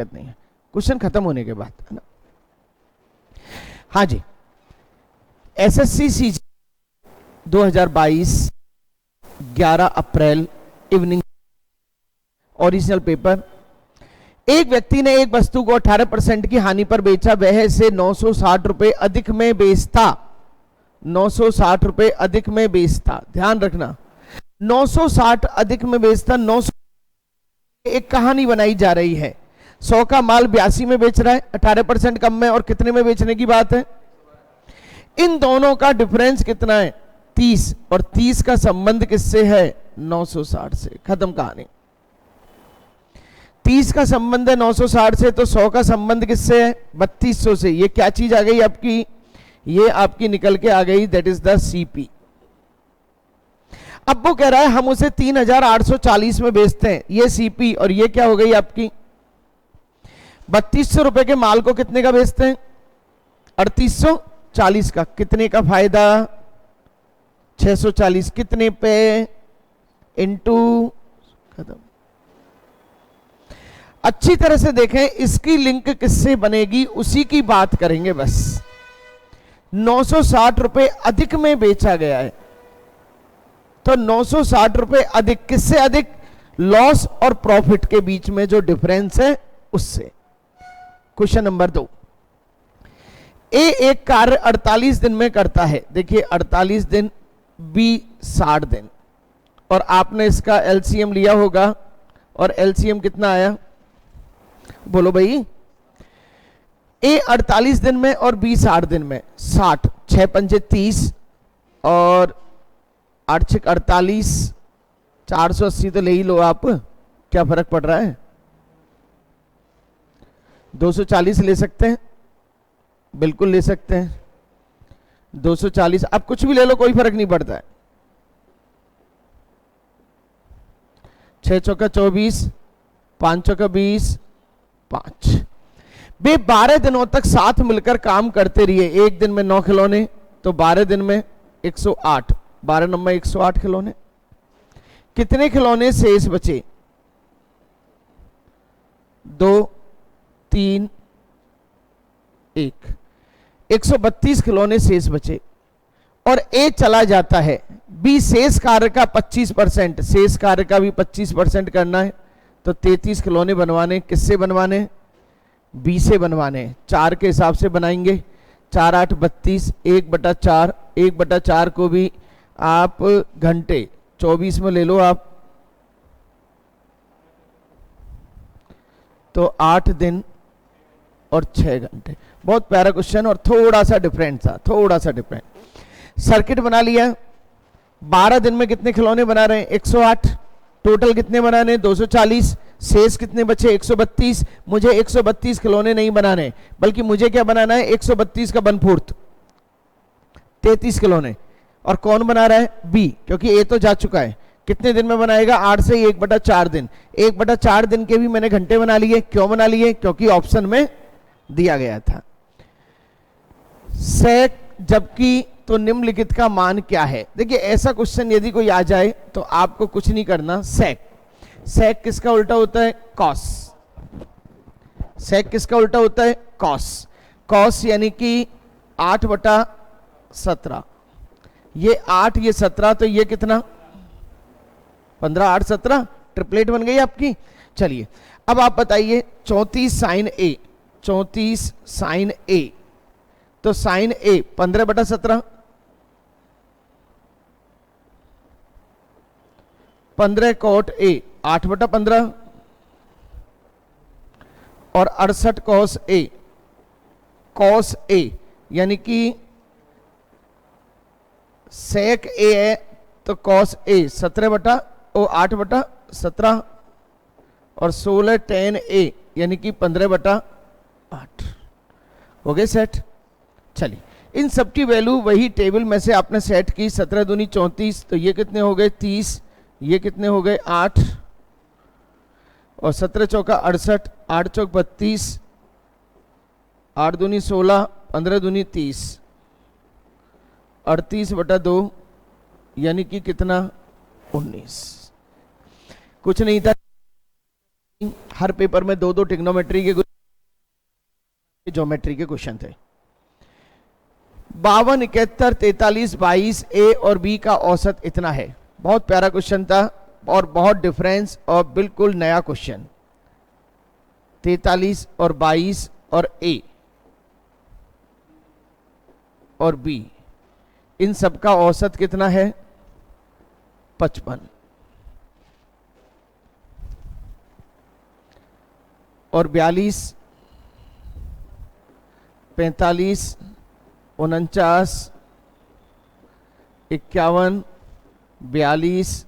दिक्कत नहीं है, क्वेश्चन खत्म होने के बाद, है ना। हाँ जी, एसएससी सीजी 2022 11 अप्रैल इवनिंग, ओरिजिनल पेपर। एक व्यक्ति ने एक वस्तु को 18% की हानि पर बेचा, वह इसे 960 रुपए अधिक में बेचता, 960 रुपए अधिक में बेचता, ध्यान रखना 960 अधिक में बेचता। 900 एक कहानी बनाई जा रही है, 100 का माल 82 में बेच रहा है, 18% कम में, और कितने में बेचने की बात है। इन दोनों का डिफरेंस कितना है, 30, और 30 का संबंध किससे है, 960 से। खत्म कहानी। 30 का संबंध है 960 से, तो 100 का संबंध किससे है, 3200 से। ये क्या चीज आ गई आपकी, ये आपकी निकल के आ गई, दैट इज द सीपी। अब वो कह रहा है हम उसे 3840 में बेचते हैं, ये सीपी, और ये क्या हो गई आपकी 3200 रुपए के माल को कितने का बेचते हैं, 3840 का। कितने का फायदा, 640, कितने पे, इनटू, खत्म। अच्छी तरह से देखें, इसकी लिंक किससे बनेगी, उसी की बात करेंगे बस। 960 रुपए अधिक में बेचा गया है, तो 960 रुपए अधिक, किससे अधिक, लॉस और प्रॉफिट के बीच में जो डिफरेंस है उससे। क्वेश्चन नंबर 2, ए एक कार्य 48 दिन में करता है, देखिए 48 दिन, बी 60 दिन, और आपने इसका एलसीएम लिया होगा, और एलसीएम कितना आया, बोलो भाई। ए 48 दिन में और बी 60 दिन में, 60, 6 पंजे 30, और 8 6 48, 480 तो ले ही लो आप, क्या फर्क पड़ रहा है। 240 ले सकते हैं, बिल्कुल ले सकते हैं, 240, आप कुछ भी ले लो, कोई फर्क नहीं पड़ता है। 6 चौका 24, 5 चौका 20, 5। वे 12 दिनों तक साथ मिलकर काम करते रहे, एक दिन में 9 खिलौने, तो 12 दिन में 108, 12 नंबर 108 खिलौने। कितने खिलौने शेष बचे, 2 3 1, 132 खिलौने शेष बचे, और ए चला जाता है। बी शेष कार्य का 25%, शेष कार्य का भी 25% करना है, तो 33 खिलौने बनवाने, किससे बनवाने, बी से बनवाने। 4 के हिसाब से बनाएंगे, 4 8 32, 1/4, 1/4 को भी आप घंटे 24 में ले लो आप, तो 8 दिन और 6 घंटे। बहुत प्यारा क्वेश्चन, और थोड़ा सा डिफरेंट था, थोड़ा सा डिफरेंट। सर्किट बना लिया, 12 दिन में कितने खिलौने बना रहे हैं, 108, टोटल कितने बनाने, 240, शेष कितने बचे, 132। मुझे 132 खिलौने नहीं बनाने, बल्कि मुझे क्या बनाना है, 132 का 1/4, 33 खिलौने। और कौन बना रहा है, बी, क्योंकि ए तो जा चुका है। कितने दिन में बनाएगा, 8 से 1/4 दिन, 1/4 दिन के भी मैंने घंटे बना लिए। क्यों बना लिए, क्योंकि ऑप्शन में दिया गया था। सेक जबकि, तो निम्नलिखित का मान क्या है। देखिए ऐसा क्वेश्चन यदि कोई आ जाए तो आपको कुछ नहीं करना। सेक, सेक किसका उल्टा होता है, कॉस। सेक किसका उल्टा होता है, कॉस। कॉस यानी कि 8/17, ये 8 ये 17, तो ये कितना, 15 8 17, ट्रिपलेट बन गई आपकी। चलिए अब आप बताइए, 34 साइन ए, 34 साइन ए, तो साइन ए 15/17, 15 कॉट ए 8/15, और 68 कॉस ए, कॉस ए यानी कि सेक ए है, तो कॉस ए 8/17, और 16 tan ए यानी कि 15/8। हो गए सेट। चलिए इन सब की वैल्यू वही टेबल में से आपने सेट की, 17 दूनी 34, तो ये कितने हो गए 30, ये कितने हो गए 8, और 17 चौका 68, 8 चौक 32, 8 दूनी 16, 15 दूनी 30, 38/2 यानी कि कितना 19। कुछ नहीं था, हर पेपर में 2-2 ट्रिग्नोमेट्री के, ज्योमेट्री के क्वेश्चन थे। 52, 71, 43, 22 ए और बी का औसत इतना है। बहुत प्यारा क्वेश्चन था और बहुत डिफरेंस और बिल्कुल नया क्वेश्चन। 43 और 22 और ए और बी, इन सब का औसत कितना है? 55। और 42, 45, 49, 51, 42,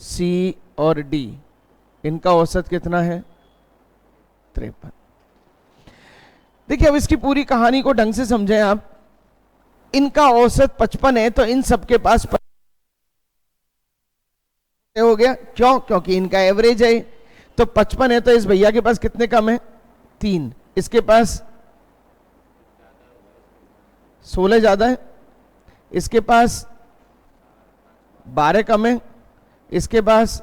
सी और डी, इनका औसत कितना है? 53। देखिए अब इसकी पूरी कहानी को ढंग से समझें आप। इनका औसत 55 है तो इन सबके पास हो गया। क्यों? क्योंकि इनका एवरेज है। तो 55 है तो इस भैया के पास कितने कम है? 3। इसके पास 16 ज्यादा है, इसके पास 12 कम है, इसके पास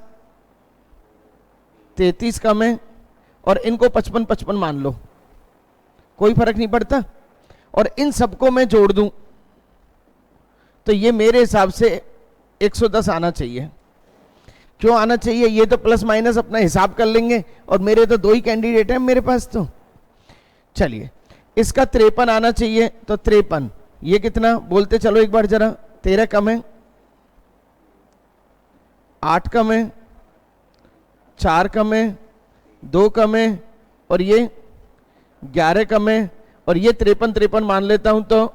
33 कम है, और इनको 55-55 मान लो, कोई फर्क नहीं पड़ता। और इन सबको मैं जोड़ दूं तो ये मेरे हिसाब से 110 आना चाहिए। क्यों आना चाहिए? ये तो प्लस माइनस अपना हिसाब कर लेंगे और मेरे तो 2 ही कैंडिडेट हैं मेरे पास। तो चलिए इसका 53 आना चाहिए। तो 53, ये कितना बोलते चलो एक बार जरा। 13 कम है, 8 कम है, 4 कम है, 2 कम है, और ये 11 कम है, और ये 53 मान लेता हूं तो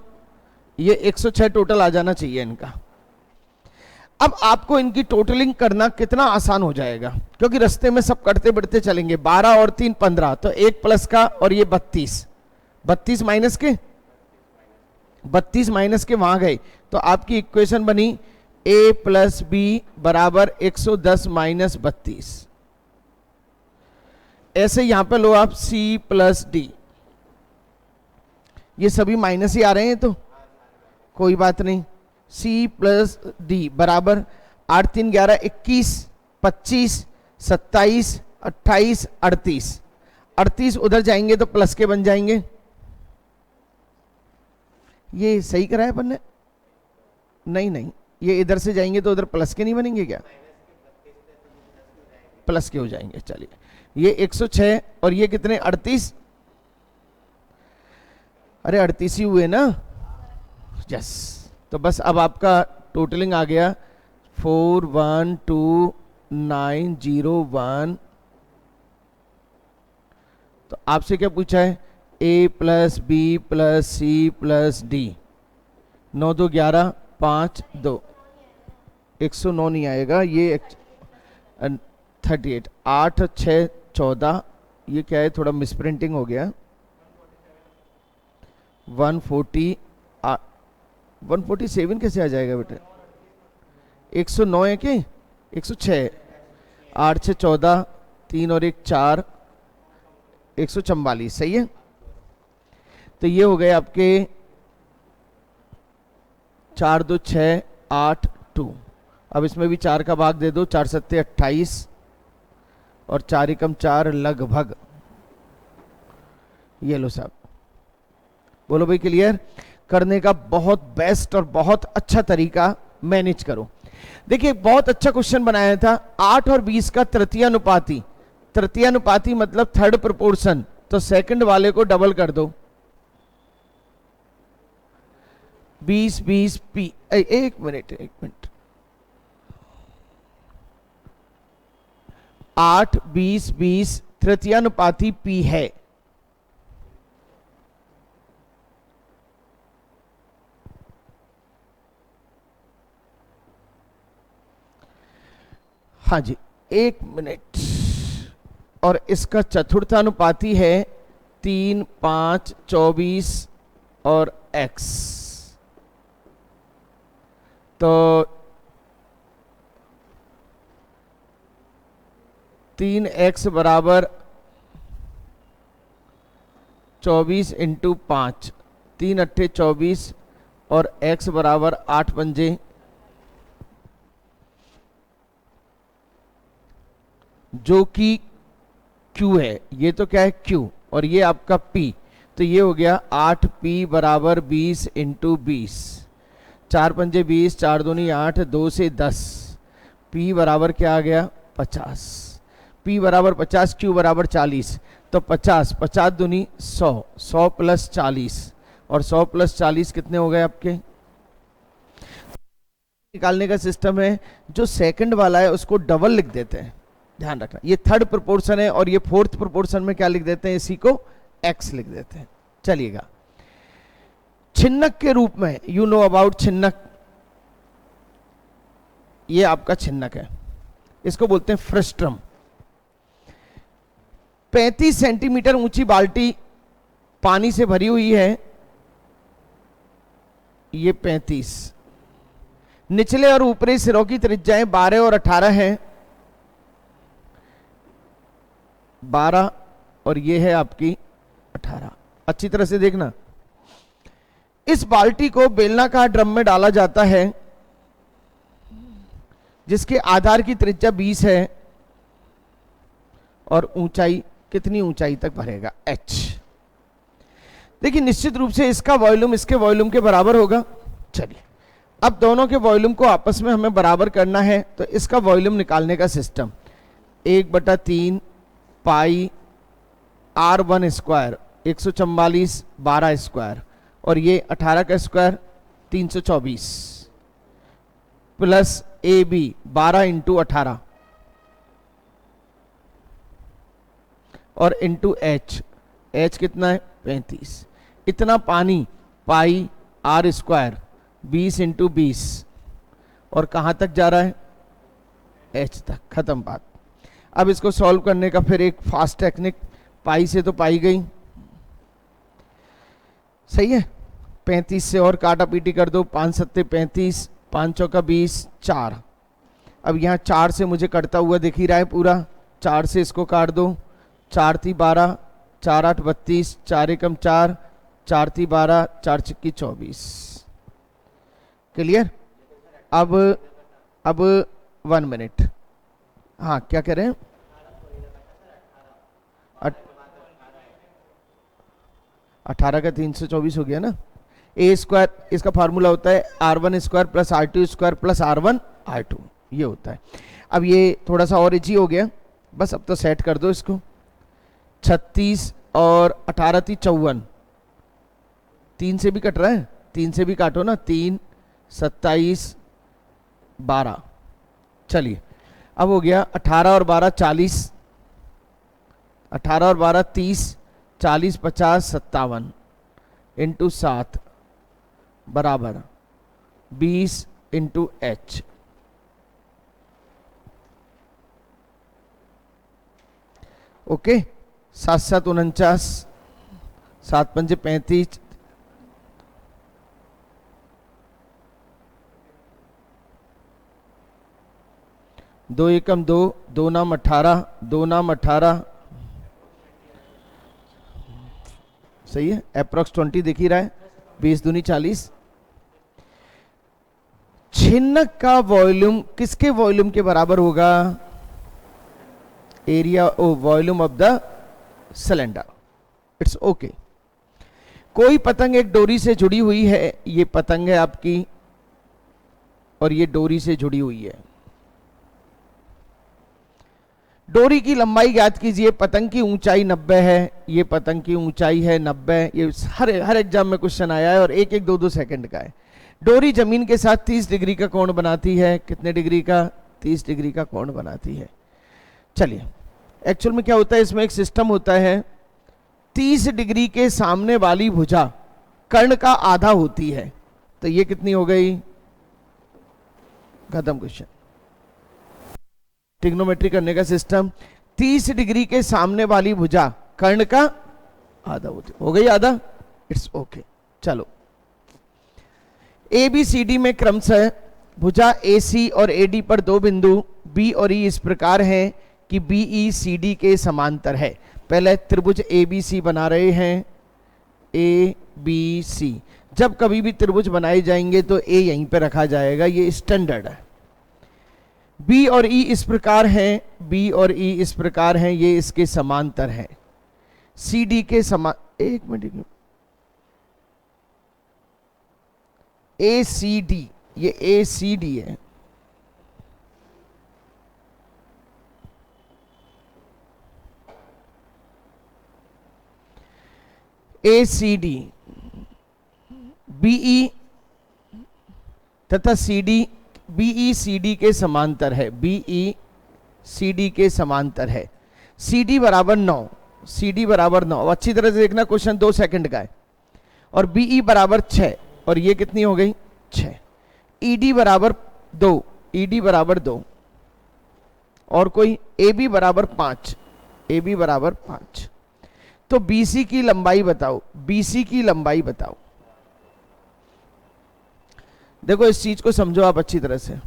ये 106 टोटल आ जाना चाहिए इनका। अब आपको इनकी टोटलिंग करना कितना आसान हो जाएगा, क्योंकि रास्ते में सब कटते बढ़ते चलेंगे। 12 और 3 15, तो 1 प्लस का, और ये 32, 32 माइनस के, 32 माइनस के वहां गए, तो आपकी इक्वेशन बनी a प्लस बी बराबर 110 माइनस 32। ऐसे यहां पे लो आप c प्लस डी, ये सभी माइनस ही आ रहे हैं तो कोई बात नहीं। c प्लस डी बराबर 8 3 11 21 25 27 28 38, 38 उधर जाएंगे तो प्लस के बन जाएंगे। ये सही कराया अपन ने? नहीं नहीं, ये इधर से जाएंगे तो उधर प्लस के नहीं बनेंगे क्या? प्लस के हो जाएंगे। चलिए ये 106 और ये कितने? 38। अरे 38 ही हुए ना? यस। तो बस अब आपका टोटलिंग आ गया 412,901। तो आपसे क्या पूछा है? a plus B plus C plus D. 9 2 11 5 2, 109 नहीं आएगा, ये 38, 8 6 14, ये क्या है? थोड़ा मिसप्रिंटिंग हो गया। 140, 147 कैसे आ जाएगा बेटा? 109 है कि 106? 8 6 14, 3 और 1 4, 144। सही है। तो ये हो गए आपके 4 2 6 8 2। अब इसमें भी 4 का भाग दे दो, 4 7 28 और 4 एकम 4 लगभग। ये लो साहब, बोलो भाई क्लियर? करने का बहुत बेस्ट और बहुत अच्छा तरीका मैनेज करो। देखिए बहुत अच्छा क्वेश्चन बनाया था। 8 और 20 का तृतीयानुपाती, तृतीयानुपाती मतलब थर्ड प्रोपोर्शन, तो सेकंड वाले को डबल कर दो। 20 20 पी, एक मिनट 8 20 20 तृतीयानुपाती पी है। हाँ जी, एक मिनट। और इसका चतुर्थानुपाती है 3 5 24 और x। तो 3x बराबर 24 इंटू 5, 3 अट्ठे 24 और x बराबर 8 पंजे, जो कि Q है, ये तो क्या है Q, और ये आपका P, तो ये हो गया 8P बराबर 20 इंटू 20, 4 पंजे 20, 4 दूनी 8, 2 से 10, P बराबर क्या आ गया 50, P बराबर 50, Q बराबर 40, तो 50, 50 दूनी 100, 100 प्लस 40, और 100 प्लस 40 कितने हो गए आपके। निकालने का सिस्टम है, जो सेकंड वाला है उसको डबल लिख देते हैं, ध्यान रखना, ये थर्ड प्रोपोर्शन है, और ये फोर्थ प्रोपोर्शन में क्या लिख देते हैं, इसी को x लिख देते हैं। चलिएगा, छिन्नक के रूप में, यू नो अबाउट छिन्नक, ये आपका छिन्नक है, इसको बोलते हैं फ्रस्ट्रम। 35 सेंटीमीटर ऊंची बाल्टी पानी से भरी हुई है, ये 35, निचले और ऊपरी सिरों की त्रिज्याएं 12 और 18 हैं, 12 और ये है आपकी 18। अच्छी तरह से देखना, इस बाल्टी को बेलनाकार ड्रम में डाला जाता है जिसके आधार की त्रिज्या 20 है, और ऊंचाई कितनी ऊंचाई तक भरेगा, h। देखिए निश्चित रूप से इसका वॉल्यूम इसके वॉल्यूम के बराबर होगा। चलिए अब दोनों के वॉल्यूम को आपस में हमें बराबर करना है, तो इसका वॉल्यूम निकालने का सिस्टम 1/3 पाई R1 स्क्वायर 144 12 स्क्वायर, और ये 18 का स्क्वायर 324, प्लस AB 12 इंटू 18 और इंटू h कितना है 35, इतना पानी पाई R स्क्वायर 20 इंटू 20, और कहाँ तक जा रहा है h तक, खत्म बात। अब इसको सॉल्व करने का फिर एक फास्ट टेक्निक, पाई से तो पाई गई, सही है, 35 से और काटा पीटी कर दो, 5 सत्ते 35, 5 चौका 20, 4। अब यहाँ 4 से मुझे कटता हुआ दिख ही रहा है पूरा, 4 से इसको काट दो, 4 × 12, 4 8 32, 4 एकम 4, 4 × 12, 4 × 24। क्लियर। अब 1 मिनट, हाँ क्या कह रहे हैं, 18 का 324 हो गया ना। ए स्क्वायर, इसका फार्मूला होता है R1 square plus R2 square plus R1 R2, ये होता है। अब ये थोड़ा सा और इजी हो गया, बस अब तो सेट कर दो इसको, 36 और 18 × 54, 3 से भी कट रहा है, 3 से भी काटो ना, 3 27 12। चलिए अब हो गया 18 और 12 40, 18 और 12 30, 40 50 57 इंटू 7 बराबर 20 इंटू h। ओके, 7 7 49, 7 पंजे 35, 2 एकम 2, 2 नाम 18, 2 नाम 18, सही है, अप्रोक्स 20 दिख ही रहा है, 20 दूनी 40। छिन्नक का वॉल्यूम किसके वॉल्यूम के बराबर होगा, एरिया ओ volume of the cylinder. It's okay. कोई पतंग एक डोरी से जुड़ी हुई है, ये पतंग है आपकी और ये डोरी से जुड़ी हुई है। डोरी की लंबाई ज्ञात कीजिए, पतंग की ऊंचाई 90 है, ये पतंग की ऊंचाई है 90, ये हर एग्जाम में क्वेश्चन आया है और 1 1 2 2 सेकंड का है। डोरी जमीन के साथ 30 डिग्री का कोण बनाती है, कितने डिग्री का, 30 डिग्री का कोण बनाती है। चलिए एक्चुअल में क्या होता है, इसमें एक सिस्टम होता है, 30 डिग्री के सामने वाली भुजा कर्ण का आधा होती है, तो ये कितनी हो गई, खत्म क्वेश्चन। ट्रिग्नोमेट्री करने का सिस्टम, 30 डिग्री के सामने वाली भुजा कर्ण का आधा होती, हो गई आधा, इट्स ओके। चलो ए बी सी डी में क्रमशः भुजा ए सी और ए डी पर 2 बिंदु बी और ई इस प्रकार हैं कि बी ई सी डी के समांतर है। पहले त्रिभुज ए बी सी बना रहे हैं, ए बी सी, जब कभी भी त्रिभुज बनाए जाएंगे तो ए यहीं पे रखा जाएगा, ये स्टैंडर्ड है। बी और ई इस प्रकार हैं, बी और ई इस प्रकार हैं, ये इसके समांतर हैं, सी डी के समान, एक मिनट, ए सी डी, ये ए सी डी है, ए सी डी, बीई तथा C D, BE C D के समांतर है, बीई सी डी के समांतर है, सी डी बराबर 9, सी डी बराबर 9, अच्छी तरह से देखना, क्वेश्चन 2 सेकंड का है, और बीई बराबर 6, और ये कितनी हो गई 6, ईडी बराबर 2, ईडी बराबर 2, और कोई ए बी बराबर 5, ए बी बराबर 5, तो बीसी की लंबाई बताओ, बीसी की लंबाई बताओ। देखो इस चीज को समझो आप अच्छी तरह से,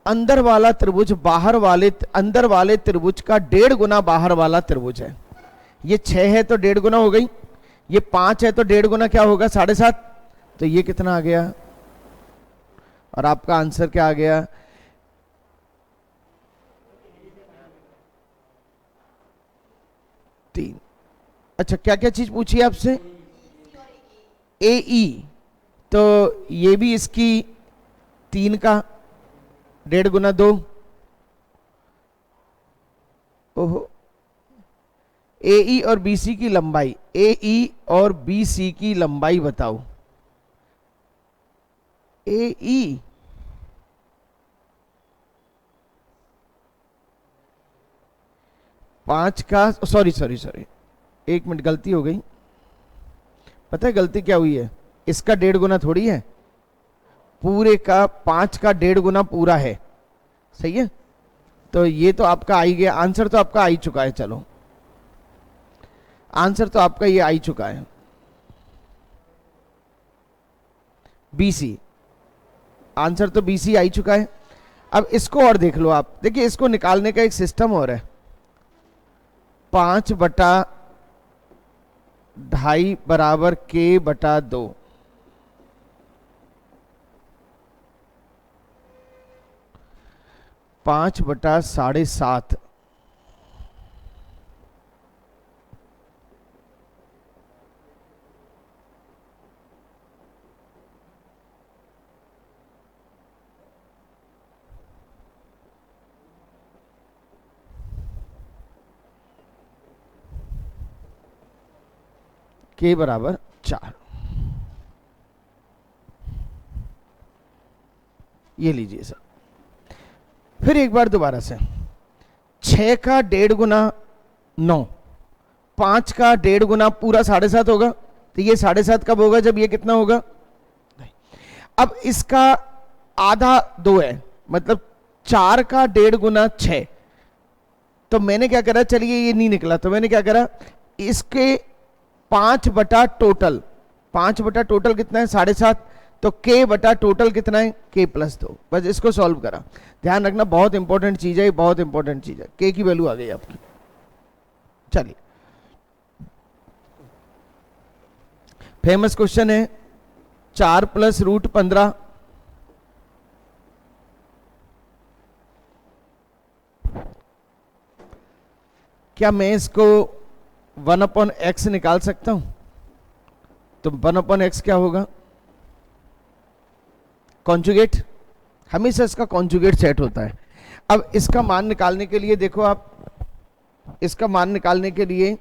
अंदर वाला त्रिभुज अंदर वाले त्रिभुज का 1.5 गुना बाहर वाला त्रिभुज है, ये 6 है तो 1.5 गुना हो गई, ये 5 है तो 1.5 गुना क्या होगा 7.5, तो ये कितना आ गया, और आपका आंसर क्या आ गया, तीन। अच्छा क्या क्या चीज पूछी है आपसे, ए ई, तो ये भी इसकी 3 का 1.5 गुना 2, ओहो, ए ई और बी सी की लंबाई, ए ई और बी सी की लंबाई बताओ, ए ई पांच का, सॉरी, एक मिनट गलती हो गई, पता है गलती क्या हुई है, इसका 1.5 गुना थोड़ी है, पूरे का 5 का 1.5 गुना पूरा है, सही है, तो ये तो आपका आई गया, आंसर तो आपका आई चुका है, चलो आंसर तो आपका ये आई चुका है, बीसी, आंसर तो बीसी आई चुका है। अब इसको और देख लो आप, देखिए इसको निकालने का एक सिस्टम और है, 5/2 बराबर k/2, 5/7.5, k बराबर 4, ये लीजिए सर, फिर एक बार दोबारा से, 6 का 1.5 गुना 9, 5 का 1.5 गुना पूरा 7.5 होगा, तो ये 7.5 कब होगा, जब ये कितना होगा, अब इसका आधा 2 है, मतलब 4 का 1.5 गुना 6, तो मैंने क्या करा, चलिए ये नहीं निकला, तो मैंने क्या करा, इसके 5/टोटल कितना है 7.5, तो k/टोटल कितना है k+2, बस इसको सॉल्व करा, ध्यान रखना बहुत इंपॉर्टेंट चीज है, बहुत इंपॉर्टेंट चीज है, k की वैल्यू आ गई आपकी। चलिए फेमस क्वेश्चन है, 4 + √15, क्या मैं इसको 1/x निकाल सकता हूं, तो 1/x क्या होगा, कॉन्जुगेट, हमेशा इसका कॉन्जुगेट सेट होता है। अब इसका मान निकालने के लिए देखो आप, इसका मान निकालने के लिए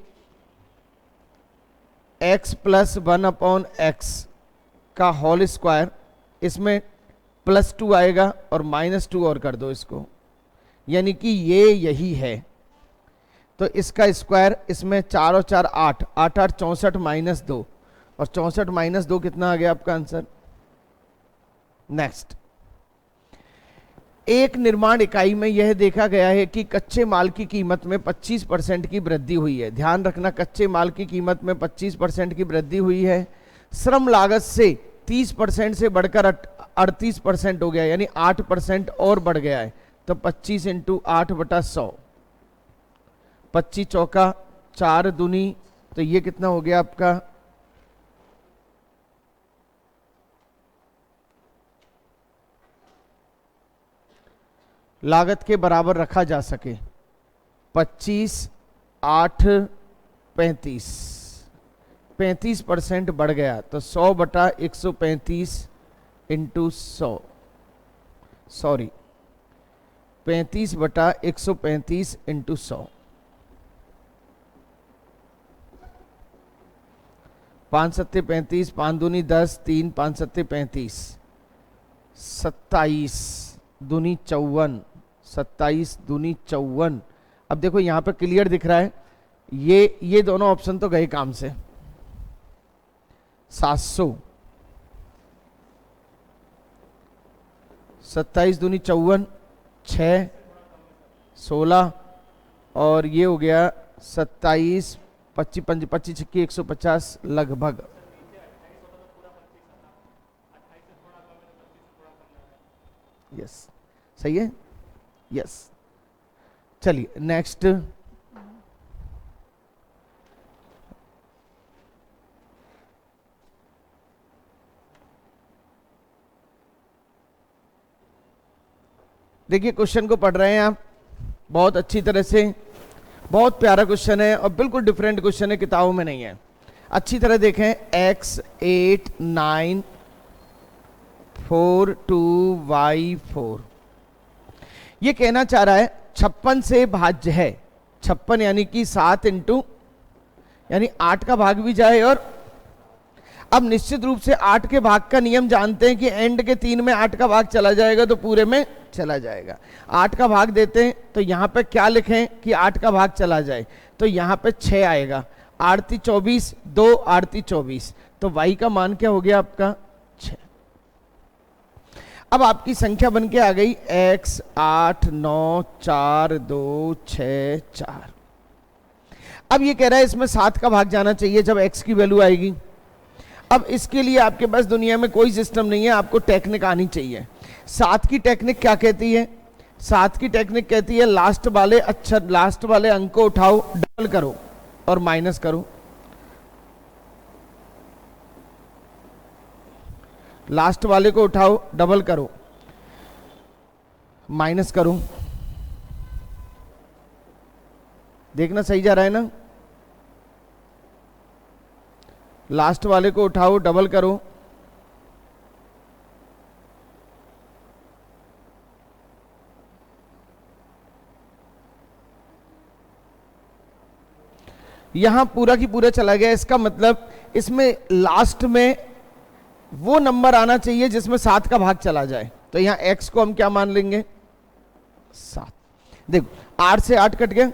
x + 1/x का होल स्क्वायर, इसमें +2 आएगा और -2 और कर दो इसको, यानी कि ये यही है, तो इसका स्क्वायर, इसमें 4 और 4 8, 8 8 64 -2, और 64 - 2 कितना आ गया आपका आंसर। नेक्स्ट, एक निर्माण इकाई में यह देखा गया है कि कच्चे माल की कीमत में 25% की वृद्धि हुई है। ध्यान रखना, कच्चे माल की कीमत में 25% की वृद्धि हुई है। श्रम लागत से 30% से बढ़कर 38% हो गया, यानी 8% और बढ़ गया है। तो 25 × 8/100, 25 चौका 4 दूनी, तो ये कितना हो गया आपका 1 लागत के बराबर रखा जा सके। 25, 8, 35, 35% बढ़ गया तो 100/135 इंटू 100, सॉरी 35/135 इंटू 100। 5 सत्ते 35, 5 दूनी 10, 3 5 सत्ते 35, 27 दूनी 54, 27 दूनी 54। अब देखो यहां पे क्लियर दिख रहा है, ये दोनों ऑप्शन तो गए काम से। 700, 27 दूनी 54, 6, 16 और ये हो गया 27, 25 25 छक्की 150 लगभग। यस सही है, यस। चलिए नेक्स्ट। देखिए क्वेश्चन को पढ़ रहे हैं आप बहुत अच्छी तरह से, बहुत प्यारा क्वेश्चन है और बिल्कुल डिफरेंट क्वेश्चन है, किताबों में नहीं है। अच्छी तरह देखें, x 8 9 4 2 y 4, ये कहना चाह रहा है 56 से भाज्य है। 56 यानी कि 7 इंटू, यानी 8 का भाग भी जाए। और अब निश्चित रूप से 8 के भाग का नियम जानते हैं कि एंड के 3 में 8 का भाग चला जाएगा तो पूरे में चला जाएगा। 8 का भाग देते हैं तो यहां पे क्या लिखें कि 8 का भाग चला जाए, तो यहां पे 6 आएगा। 8 × 24, 2 8 × 24, तो y का मान क्या हो गया आपका 6। अब आपकी संख्या बन के आ गई x 8 9 4 2 6 4। अब ये कह रहा है इसमें 7 का भाग जाना चाहिए जब x की वैल्यू आएगी। अब इसके लिए आपके पास दुनिया में कोई सिस्टम नहीं है, आपको टेक्निक आनी चाहिए। 7 की टेक्निक क्या कहती है? 7 की टेक्निक कहती है लास्ट वाले अक्षर, लास्ट वाले अंक को उठाओ, डबल करो और माइनस करो। लास्ट वाले को उठाओ, डबल करो, माइनस करो। देखना सही जा रहा है ना? लास्ट वाले को उठाओ, डबल करो, यहां पूरा की पूरा चला गया। इसका मतलब इसमें लास्ट में वो नंबर आना चाहिए जिसमें 7 का भाग चला जाए। तो यहां x को हम क्या मान लेंगे 7। देखो 8 से 8 कट गया,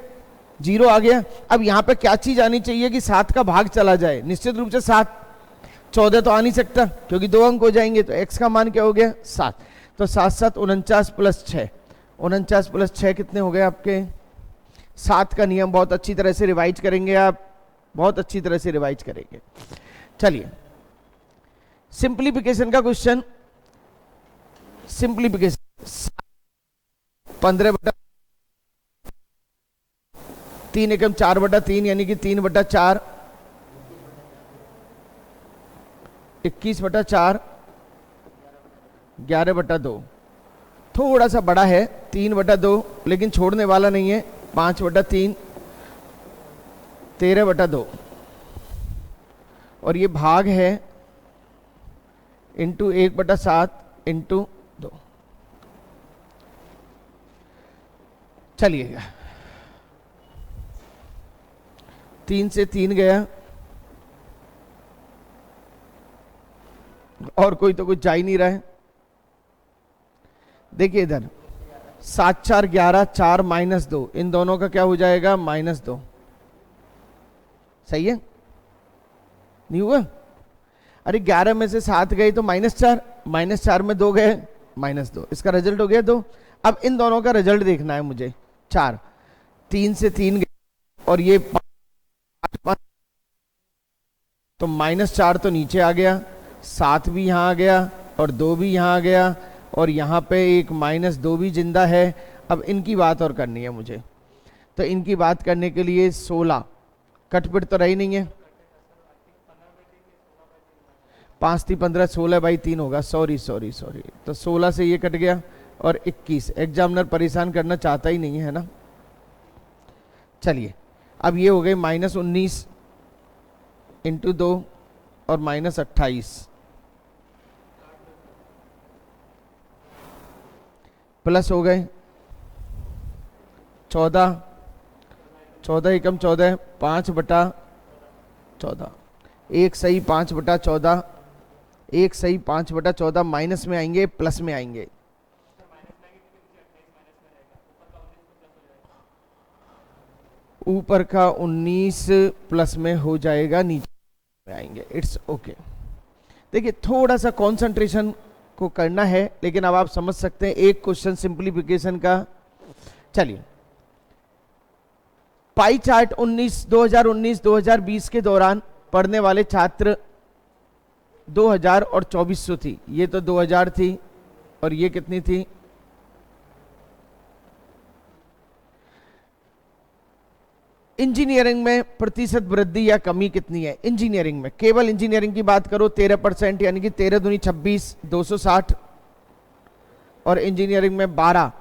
0 आ गया। अब यहां पे क्या चीज आनी चाहिए कि 7 का भाग चला जाए? निश्चित रूप से 7। 14 तो आ नहीं सकता क्योंकि 2 अंक हो जाएंगे, तो x का मान क्या हो गया 7। तो 7 7 49 प्लस 6, 49 प्लस 6 कितने हो गए आपके 7 का नियम बहुत अच्छी तरह से रिवाइज करेंगे आप, बहुत अच्छी तरह से रिवाइज करेंगे। चलिए सिंप्लीफिकेशन का क्वेश्चन। सिंप्लीफिकेशन 15/3 एकम 4/3 यानी कि 3/4, 21/4, 11/2। थोड़ा सा बड़ा है 3/2, लेकिन छोड़ने वाला नहीं है। 5/3, 13/2 और ये भाग है इंटू 1/7 इंटू 2। चलिएगा 3 से 3 गया और कोई तो कुछ जा ही नहीं रहा है। देखिए इधर 7 4 11, 4 -2, इन दोनों का क्या हो जाएगा -2। सही है, नहीं हुआ? अरे 11 में से 7 गए तो -4, -4 में 2 गए -2, इसका रिजल्ट हो गया 2। अब इन दोनों का रिजल्ट देखना है मुझे। 4 3 से 3 गए और ये 5, तो -4 तो नीचे आ गया, 7 भी यहां आ गया और 2 भी यहां आ गया और यहाँ पे एक -2 भी जिंदा है। अब इनकी बात और करनी है मुझे, तो इनकी बात करने के लिए 16 कटपिट तो रही नहीं है। 5 × 3 = 15, 16/3 होगा। सॉरी, तो 16 से ये कट गया, और 21। एग्जामिनर परेशान करना चाहता ही नहीं है ना। चलिए, अब ये हो गए -19 इंटू 2 और -28 प्लस हो गए 14, 14 एकम 14, 5/14, एक सही 5/14, एक सही 5/14, माइनस में आएंगे प्लस में आएंगे। ऊपर का 19 प्लस में हो जाएगा, नीचे में आएंगे। It's okay. देखिए थोड़ा सा कंसंट्रेशन को करना है, लेकिन अब आप समझ सकते हैं एक क्वेश्चन सिंप्लीफिकेशन का। चलिए, पाई चार्ट 2019-2020 के दौरान पढ़ने वाले छात्र 2000 और 2400 थी। ये तो 2000 थी और ये कितनी थी? इंजीनियरिंग में प्रतिशत वृद्धि या कमी कितनी है? इंजीनियरिंग में, केवल इंजीनियरिंग की बात करो 13%, यानी कि 13 दूनी 26, 260। और इंजीनियरिंग में 12,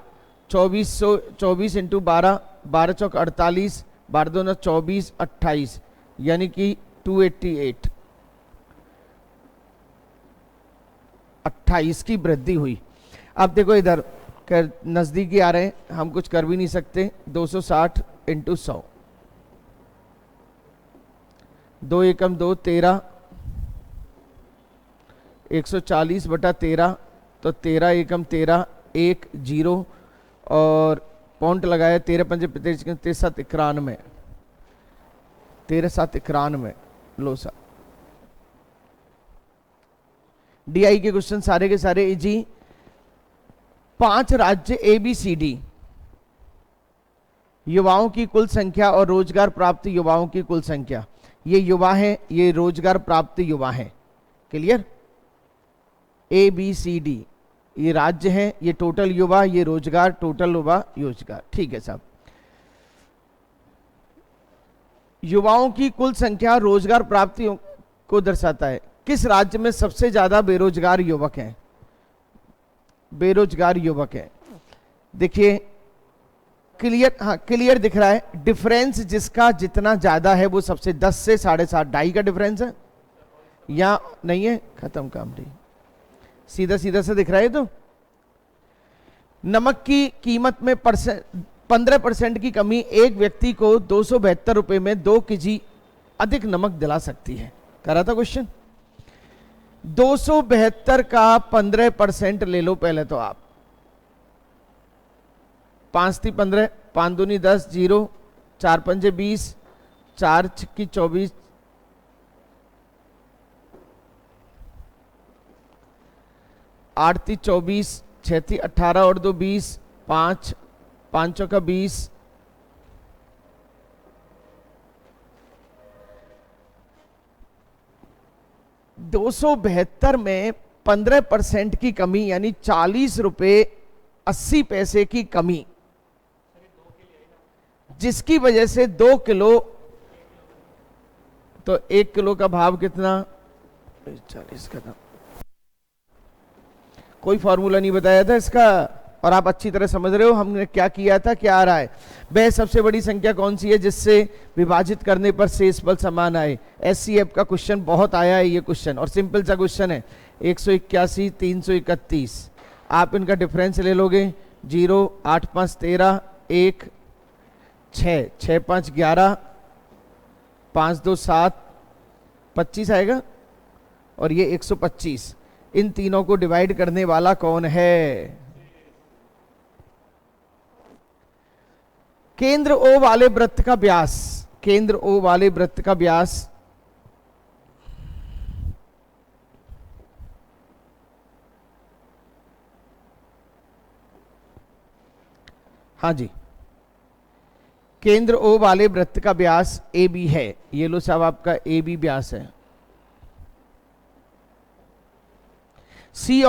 24 इंटू 12, 12 चौक 48, 12 दूना 24, 28, यानी कि 288, 28 की वृद्धि हुई। अब देखो इधर नजदीकी आ रहे हैं, हम कुछ कर भी नहीं सकते। 260 इंटू 100, 2 एकम 2, 13, 140/13, तो 13 एकम 13, 1 0 और पॉइंट लगाया 13 पंजे 13 7 91, 13 7 91। लो सा डीआई के क्वेश्चन सारे के सारे इजी। 5 राज्य ABCD युवाओं की कुल संख्या और रोजगार प्राप्त युवाओं की कुल संख्या। ये युवा हैं, ये रोजगार प्राप्त युवा हैं। क्लियर? ABCD ये राज्य हैं, ये टोटल युवा, ये रोजगार, टोटल युवा रोजगार। ठीक है साहब। युवाओं की कुल संख्या रोजगार प्राप्ति को दर्शाता है। किस राज्य में सबसे ज्यादा बेरोजगार युवक हैं? बेरोजगार युवक हैं, देखिए क्लियर, हाँ क्लियर दिख रहा है। डिफरेंस जिसका जितना ज्यादा है वो सबसे 10 से 7.5 2.5 का डिफरेंस है, या नहीं है? खत्म काम नहीं, सीधा सीधा से दिख रहा है। तो नमक की कीमत में 15% की कमी एक व्यक्ति को 272 रुपए में 2 केजी अधिक नमक दिला सकती है। करा था क्वेश्चन। 272 का 15% ले लो पहले तो आप। 5 × 15, 5 दूनी 10, 0, 4 पंजे 20, 4 छिक्की 24, 8 × 24, 6 × 18 और 2 20, 5 5 का 20, 272 में 15% की कमी यानी 40 रुपए 80 पैसे की कमी, जिसकी वजह से 2 किलो, तो 1 किलो का भाव कितना? 40 का था। कोई फॉर्मूला नहीं बताया था इसका, और आप अच्छी तरह समझ रहे हो हमने क्या किया था, क्या आ रहा है। वह सबसे बड़ी संख्या कौन सी है जिससे विभाजित करने पर शेषफल समान आए? SCF का क्वेश्चन बहुत आया है ये क्वेश्चन, और सिंपल सा क्वेश्चन है। 181, 331, आप इनका डिफरेंस ले लोगे। 0, 8 5 13, 1 6, 6 5 11, 5 2 7, 25 आएगा, और ये 125। इन तीनों को डिवाइड करने वाला कौन है? केंद्र O वाले वृत्त का व्यास, केंद्र O वाले वृत्त का व्यास हाँ जी, केंद्र O वाले वृत्त का व्यास AB है। ये लो साहब आपका AB व्यास है। C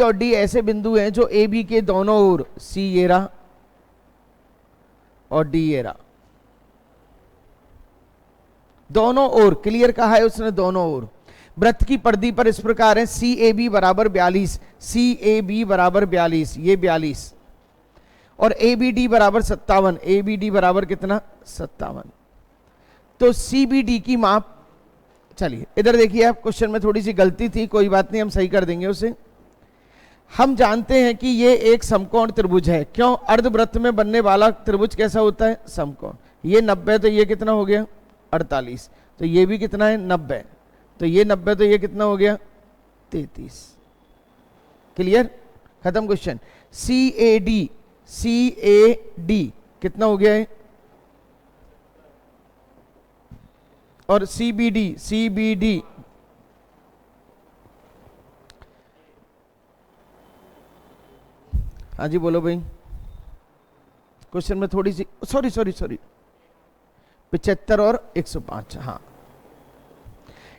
और D ऐसे बिंदु हैं जो AB के दोनों ओर, C ये रहा और D ये रहा, दोनों ओर, क्लियर कहा है उसने, दोनों ओर वृत्त की परिधि पर इस प्रकार है, सी ए बी बराबर 42, सी ए बी बराबर 42, ये 42, और ए बी डी बराबर 57, ए बी डी बराबर कितना 57। तो सी बी डी की माप, चलिए इधर देखिए आप, क्वेश्चन में थोड़ी सी गलती थी, कोई बात नहीं, हम सही कर देंगे उसे। हम जानते हैं कि ये एक समकोण त्रिभुज है, क्यों? अर्धवृत्त में बनने वाला त्रिभुज कैसा होता है? समकोण। ये 90, तो ये कितना हो गया 48, तो ये भी कितना है 90, तो ये 90, तो ये कितना हो गया 33। क्लियर? खत्म क्वेश्चन। सी ए डी कितना हो गया है, और सी बी डी हाँ जी बोलो भाई, क्वेश्चन में थोड़ी सी सॉरी 75 और 105, हाँ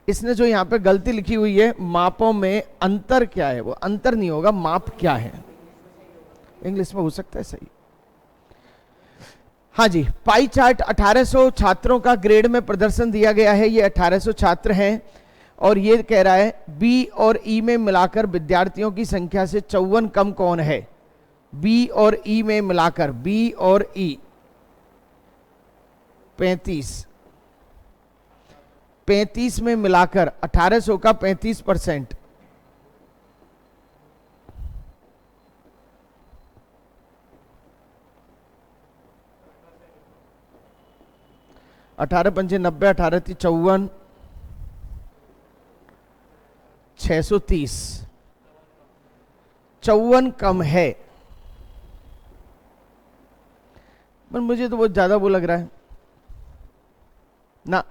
इसने जो यहां पे गलती लिखी हुई है, मापों में अंतर क्या है, वो अंतर नहीं होगा, माप क्या है, इंग्लिश में हो सकता है सही। हाँ जी, पाई चार्ट 1800 छात्रों का ग्रेड में प्रदर्शन दिया गया है, ये 1800 छात्र हैं, और ये कह रहा है बी और ई में मिलाकर विद्यार्थियों की संख्या से 54 कम कौन है? बी और ई में मिलाकर, बी और ई 35 में मिलाकर 1800 का 35%, अठारह पंचे 90, 18 × 54, 630, 54 कम है। पर मुझे तो बहुत ज्यादा वो लग रहा है ना,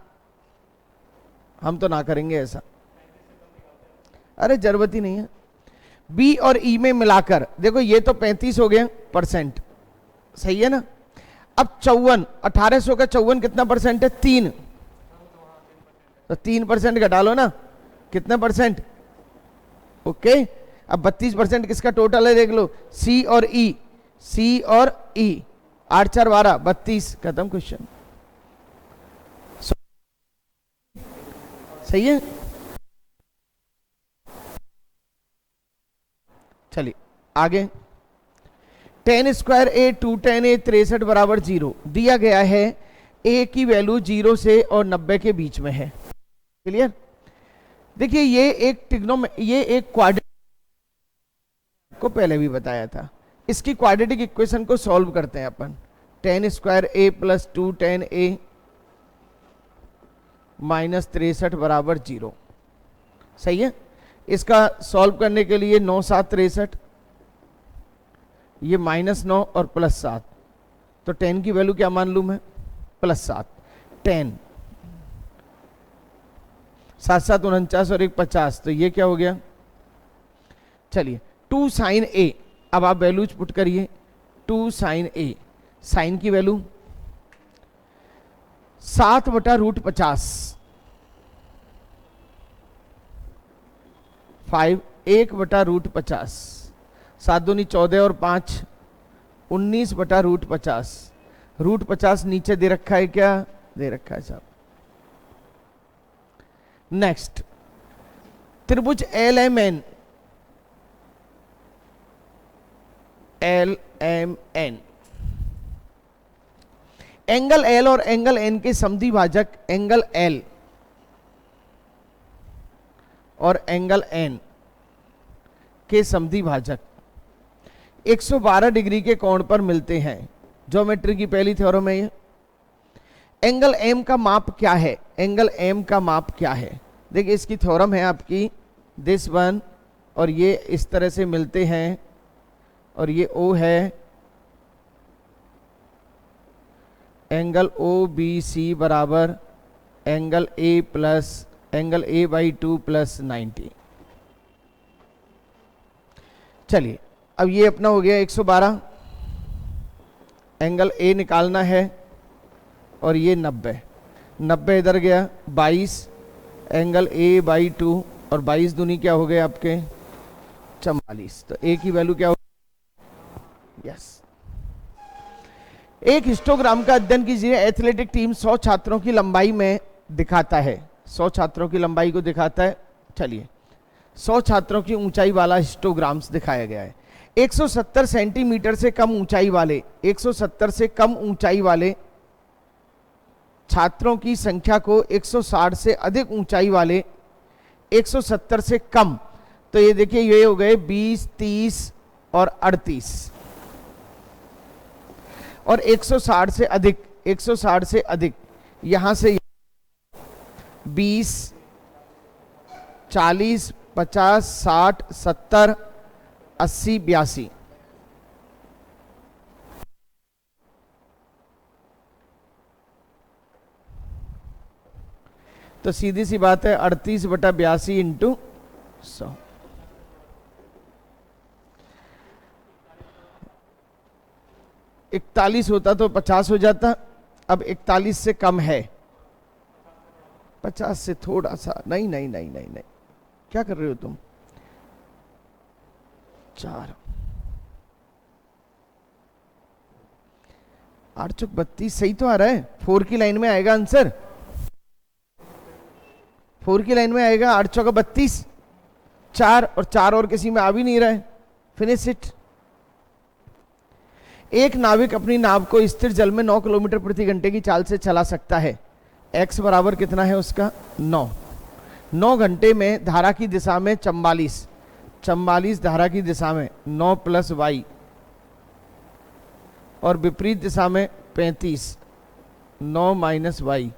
हम तो ना करेंगे ऐसा, अरे जरूरत ही नहीं है। बी और ई में मिलाकर देखो, ये तो 35 हो गया %, सही है ना। अब 54, 1800 का 54 कितना % है? 3, तो 3% घटा लो ना, कितना %? ओके। अब 32% किसका टोटल है देख लो, सी और ई, 8 4 12, 32, खत्म क्वेश्चन। सही है। चलिए आगे, tan स्क्वायर ए 2 tan ए 63 बराबर 0 दिया गया है, ए की वैल्यू 0 से और 90 के बीच में है। क्लियर? देखिए ये एक क्वाड्रेटिक को पहले भी बताया था, इसकी क्वाड्रेटिक इक्वेशन को सॉल्व करते हैं अपन। tan स्क्वायर ए प्लस 2 tan ए माइनस 63 बराबर 0, सही है। इसका सॉल्व करने के लिए 9 7 63, ये -9 और +7, तो 10 की वैल्यू क्या मान लूं मैं? +7, 10, 7 7 49 और 1 50, तो ये क्या हो गया? चलिए 2 sin a, अब आप वैल्यूज पुट करिए। 2 sin a, साइन की वैल्यू 7/√50, 1/√50, 7 दूनी 14 और 5 19/√50, √50 नीचे दे रखा है, क्या दे रखा है साहब। नेक्स्ट, त्रिभुज LMN एंगल L और एंगल N के समद्वि भाजक एंगल L और एंगल N के समद्वि भाजक 112 डिग्री के कोण पर मिलते हैं। ज्योमेट्री की पहली थ्योरम है ये। एंगल M का माप क्या है? एंगल M का माप क्या है? देखिए इसकी थ्योरम है आपकी, दिस वन, और ये इस तरह से मिलते हैं, और ये O है, एंगल OBC बराबर angle A plus angle A/2 + 90। चलिए अब ये अपना हो गया 112, एंगल A निकालना है, और ये 90 इधर गया, 22 एंगल A/2, और 22 दूनी क्या हो गए आपके 44, तो A की वैल्यू क्या हो? यस। एक हिस्टोग्राम का अध्ययन कीजिए। एथलेटिक टीम 100 छात्रों की लंबाई में दिखाता है, 100 छात्रों की लंबाई को दिखाता है। चलिए 100 छात्रों की ऊंचाई वाला हिस्टोग्राम्स दिखाया गया है। 170 सेंटीमीटर से कम ऊंचाई वाले 170 से कम ऊंचाई वाले छात्रों की संख्या को 160 से अधिक ऊंचाई वाले 170 से कम, तो ये देखिए ये हो गए 20, 30 और 38, और 160 से अधिक 160 से अधिक यहां से 20, 40, 50, 60, 70, 80, 82। तो सीधी सी बात है 38/82 इंटू 100। इकतालीस होता तो 50 हो जाता, अब 41 से कम है, 50 से थोड़ा सा, नहीं नहीं नहीं नहीं नहीं, क्या कर रहे हो तुम? 4 8 चौक 32 सही तो आ रहा है। 4 की लाइन में आएगा आंसर, 4 की लाइन में आएगा। 8 चौका 32, 4 और 4 और किसी में आ भी नहीं रहा है। Finish it. एक नाविक अपनी नाव को स्थिर जल में 9 किलोमीटर प्रति घंटे की चाल से चला सकता है। x बराबर कितना है उसका? 9 घंटे में धारा की दिशा में 44 धारा की दिशा में 9 प्लस y, और विपरीत दिशा में 35 9 माइनस y,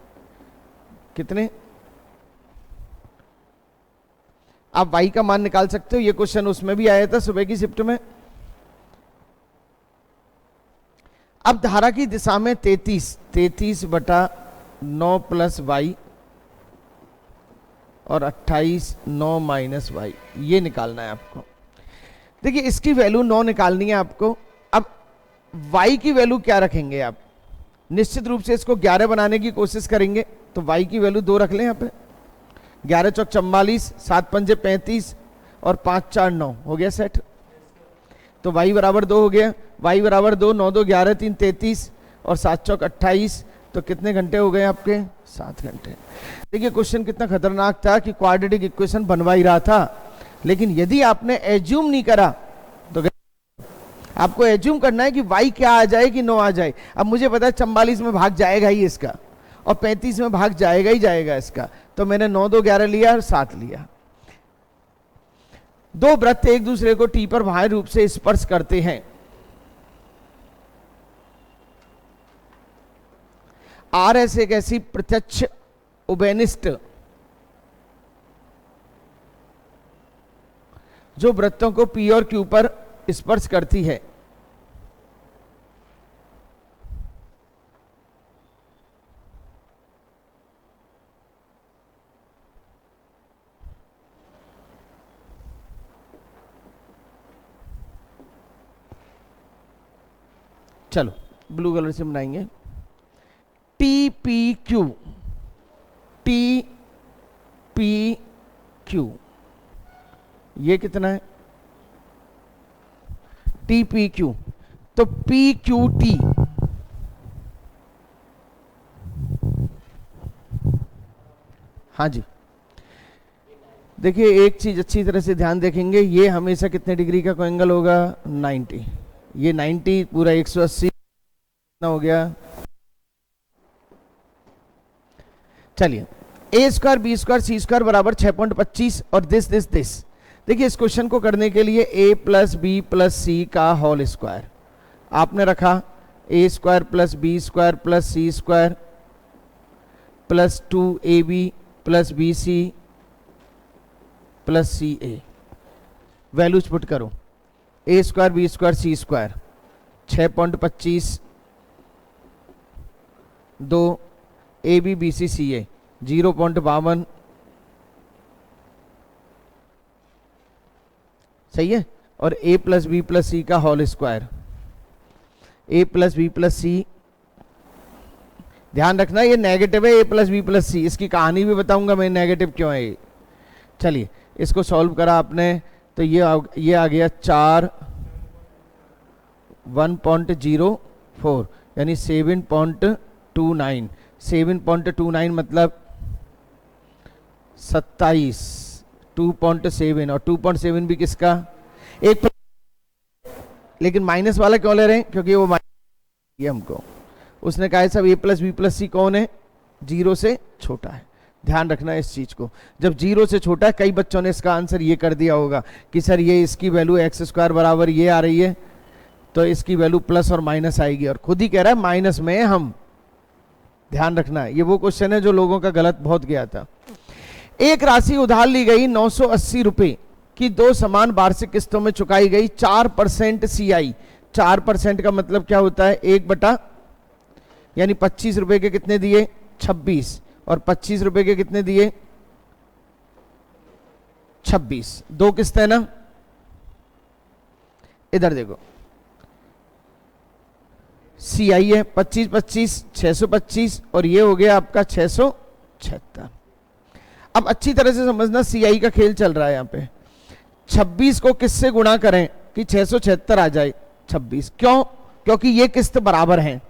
कितने? आप y का मान निकाल सकते हो। ये क्वेश्चन उसमें भी आया था सुबह की शिफ्ट में। अब धारा की दिशा में 33/9 प्लस y और 28 9 माइनस y, ये निकालना है आपको। देखिए इसकी वैल्यू 9 निकालनी है आपको। अब y की वैल्यू क्या रखेंगे आप? निश्चित रूप से इसको 11 बनाने की कोशिश करेंगे, तो y की वैल्यू 2 रख लें यहाँ पे। 11 चौक 44, 7 पंजे 35 और 5 4 9, हो गया सेट। तो y बराबर 2 हो गया। y बराबर 2, 9 2 11 3 33 और 7 चौक 28, तो कितने घंटे हो गए आपके? 7 घंटे। देखिए क्वेश्चन कितना खतरनाक था कि क्वाड्रेटिक इक्वेशन बनवा ही रहा था, लेकिन यदि आपने एज्यूम नहीं करा तो आपको एज्यूम करना है कि y क्या आ जाए कि 9 आ जाए। अब मुझे पता है 44 में भाग जाएगा ही इसका, और 35 में भाग जाएगा ही जाएगा इसका, तो मैंने 9 2 11 लिया और 7 लिया। दो वृत्त एक दूसरे को टी पर बाह्य रूप से स्पर्श करते हैं। आर एस एक ऐसी प्रत्यक्ष उभयनिष्ठ जो वृत्तों को पी और क्यू पर स्पर्श करती है। चलो ब्लू कलर से बनाएंगे। T P Q, T P Q, ये कितना है? टी पी क्यू, तो पी क्यू टी, हाँ जी। देखिए एक चीज अच्छी तरह से ध्यान देखेंगे, ये हमेशा कितने डिग्री का कोएंगल होगा? 90। ये 90 पूरा 180 कितना हो गया? चलिए a square B square C square बराबर 6.25 और दिस। देखिए इस क्वेश्चन को करने के लिए a plus B plus C का होल स्क्वायर आपने रखा, a square plus B square plus C square plus 2ab plus B C plus C A. Values put करो। a square B square C square 6.25 2 A B B C C A 0.52, सही है। और a plus B plus C का whole square, a plus B plus C, ध्यान रखना ये negative है a plus B plus सी, इसकी कहानी भी बताऊंगा मैं नेगेटिव क्यों है। चलिए इसको सॉल्व करा आपने तो ये आ गया 4 1.04 यानी 7.29 मतलब 27 2.7 और 2.7 भी किसका, एक, लेकिन माइनस वाला क्यों ले रहे हैं, क्योंकि वो ये हमको उसने कहा है सब a प्लस बी प्लस सी कौन है, 0 से छोटा है। ध्यान रखना इस चीज को, जब 0 से छोटा है, कई बच्चों ने इसका आंसर ये कर दिया होगा कि सर ये इसकी वैल्यू एक्स स्क्वायर बराबर ये आ रही है, तो इसकी वैल्यू प्लस और माइनस आएगी, और खुद ही कह रहा है माइनस में हम। ध्यान रखना है, ये वो क्वेश्चन है जो लोगों का गलत बहुत गया था। एक राशि उधार ली गई 980 रुपए की 2 समान वार्षिक किस्तों में चुकाई गई 4% CI। 4% का मतलब क्या होता है, 1/, यानी 25 रुपए के कितने दिए, 26, और 25 रुपए के कितने दिए, 26। 2 किस्त है ना, इधर देखो CI है 25 25 625, और ये हो गया आपका 676। अब अच्छी तरह से समझना, CI का खेल चल रहा है यहाँ पे। 26 को किससे गुणा करें कि 676 आ जाए, 26, क्यों, क्योंकि ये किस्त बराबर हैं।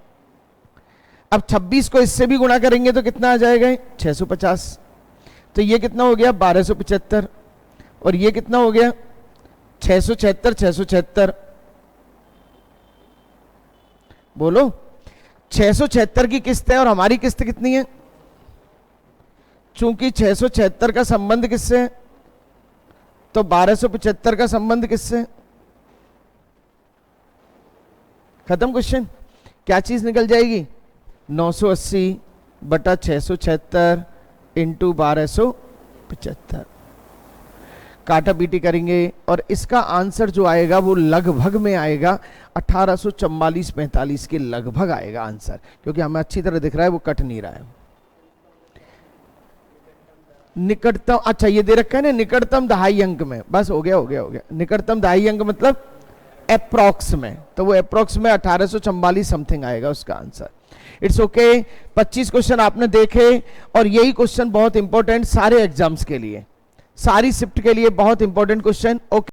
अब 26 को इससे भी गुणा करेंगे तो कितना आ जाएगा, 650, तो ये कितना हो गया 1275, और ये कितना हो गया 676 676, बोलो 676 की किस्त है और हमारी किस्त कितनी है, चूंकि 676 का संबंध किससे है, तो 1275 का संबंध किससे, खत्म क्वेश्चन। क्या चीज निकल जाएगी, 980 बटा 676 इंटू 1275। काटा पीटी करेंगे और इसका आंसर जो आएगा वो लगभग में आएगा 1844-45 के लगभग आएगा आंसर, क्योंकि हमें अच्छी तरह दिख रहा है वो कट नहीं रहा है। निकटतम, अच्छा ये दे रखा है ना, निकटतम दहाई अंक में, बस हो गया हो गया हो गया। निकटतम दहाई अंक मतलब अप्रोक्स में, तो वो अप्रोक्स में 1844 समथिंग आएगा उसका आंसर। It's okay. 25 क्वेश्चन आपने देखे, और यही क्वेश्चन बहुत इंपॉर्टेंट सारे एग्जाम्स के लिए, सारी शिफ्ट के लिए बहुत इंपॉर्टेंट क्वेश्चन। ओके।